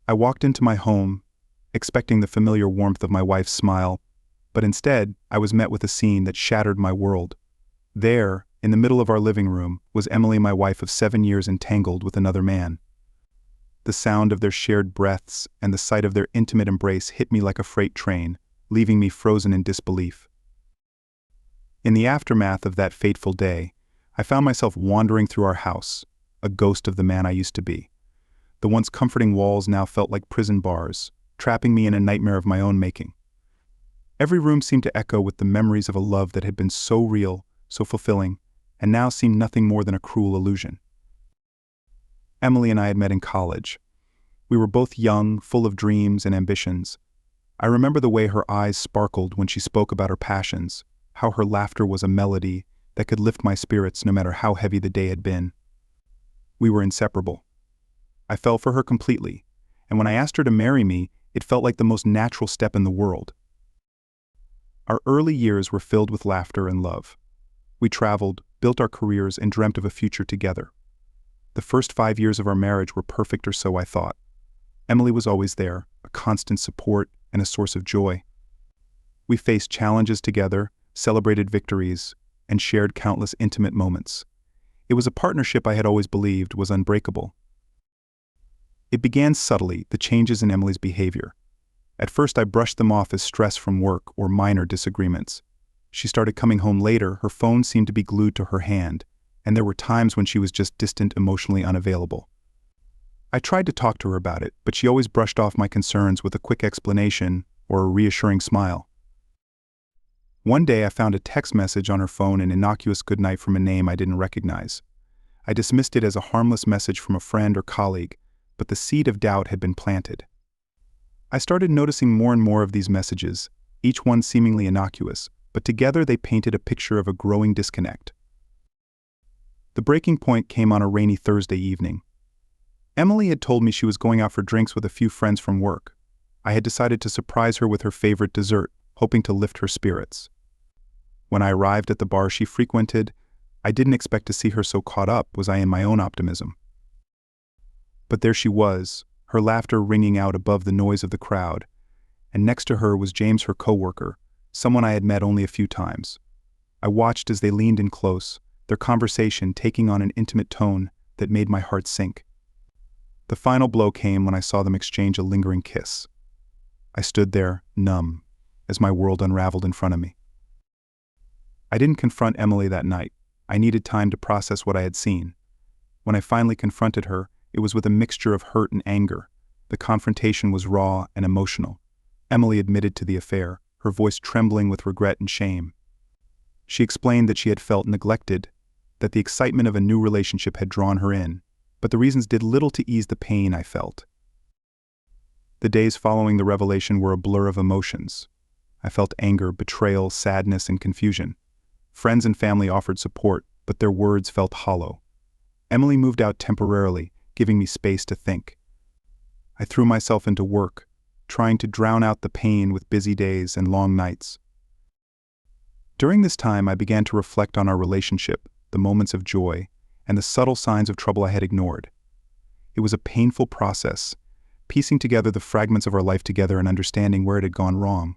I walked into my home, expecting the familiar warmth of my wife's smile, but instead, I was met with a scene that shattered my world. There, in the middle of our living room, was Emily, my wife of 7 years, entangled with another man. The sound of their shared breaths and the sight of their intimate embrace hit me like a freight train, leaving me frozen in disbelief. In the aftermath of that fateful day, I found myself wandering through our house, a ghost of the man I used to be. The once comforting walls now felt like prison bars, trapping me in a nightmare of my own making. Every room seemed to echo with the memories of a love that had been so real, so fulfilling, and now seemed nothing more than a cruel illusion. Emily and I had met in college. We were both young, full of dreams and ambitions. I remember the way her eyes sparkled when she spoke about her passions, how her laughter was a melody that could lift my spirits no matter how heavy the day had been. We were inseparable. I fell for her completely, and when I asked her to marry me, it felt like the most natural step in the world. Our early years were filled with laughter and love. We traveled, built our careers, and dreamt of a future together. The first 5 years of our marriage were perfect, or so I thought. Emily was always there, a constant support and a source of joy. We faced challenges together, celebrated victories, and shared countless intimate moments. It was a partnership I had always believed was unbreakable. It began subtly, the changes in Emily's behavior. At first, I brushed them off as stress from work or minor disagreements. She started coming home later, her phone seemed to be glued to her hand, and there were times when she was just distant, emotionally unavailable. I tried to talk to her about it, but she always brushed off my concerns with a quick explanation or a reassuring smile. One day I found a text message on her phone, an innocuous goodnight from a name I didn't recognize. I dismissed it as a harmless message from a friend or colleague, but the seed of doubt had been planted. I started noticing more and more of these messages, each one seemingly innocuous, but together they painted a picture of a growing disconnect. The breaking point came on a rainy Thursday evening. Emily had told me she was going out for drinks with a few friends from work. I had decided to surprise her with her favorite dessert, hoping to lift her spirits. When I arrived at the bar she frequented, I didn't expect to see her so caught up was I in my own optimism. But there she was, her laughter ringing out above the noise of the crowd, and next to her was James, her coworker, someone I had met only a few times. I watched as they leaned in close, their conversation taking on an intimate tone that made my heart sink. The final blow came when I saw them exchange a lingering kiss. I stood there, numb, as my world unraveled in front of me. I didn't confront Emily that night. I needed time to process what I had seen. When I finally confronted her, it was with a mixture of hurt and anger. The confrontation was raw and emotional. Emily admitted to the affair, her voice trembling with regret and shame. She explained that she had felt neglected, that the excitement of a new relationship had drawn her in, but the reasons did little to ease the pain I felt. The days following the revelation were a blur of emotions. I felt anger, betrayal, sadness, and confusion. Friends and family offered support, but their words felt hollow. Emily moved out temporarily, giving me space to think. I threw myself into work, trying to drown out the pain with busy days and long nights. During this time, I began to reflect on our relationship, the moments of joy, and the subtle signs of trouble I had ignored. It was a painful process, piecing together the fragments of our life together and understanding where it had gone wrong.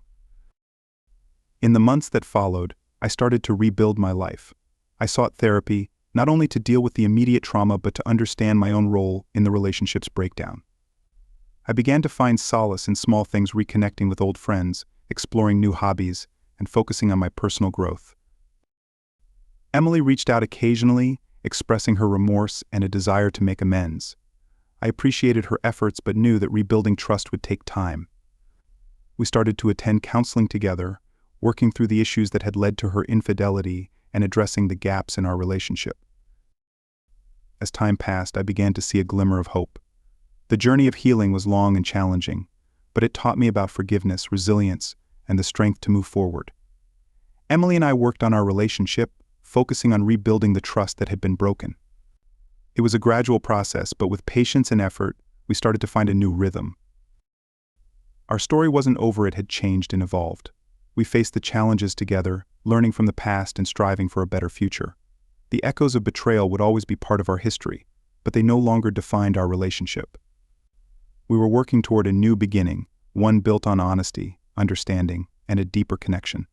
In the months that followed, I started to rebuild my life. I sought therapy, not only to deal with the immediate trauma but to understand my own role in the relationship's breakdown. I began to find solace in small things, reconnecting with old friends, exploring new hobbies, and focusing on my personal growth. Emily reached out occasionally, expressing her remorse and a desire to make amends. I appreciated her efforts but knew that rebuilding trust would take time. We started to attend counseling together, working through the issues that had led to her infidelity and addressing the gaps in our relationship. As time passed, I began to see a glimmer of hope. The journey of healing was long and challenging, but it taught me about forgiveness, resilience, and the strength to move forward. Emily and I worked on our relationship, focusing on rebuilding the trust that had been broken. It was a gradual process, but with patience and effort, we started to find a new rhythm. Our story wasn't over, it had changed and evolved. We faced the challenges together, learning from the past and striving for a better future. The echoes of betrayal would always be part of our history, but they no longer defined our relationship. We were working toward a new beginning, one built on honesty, understanding, and a deeper connection.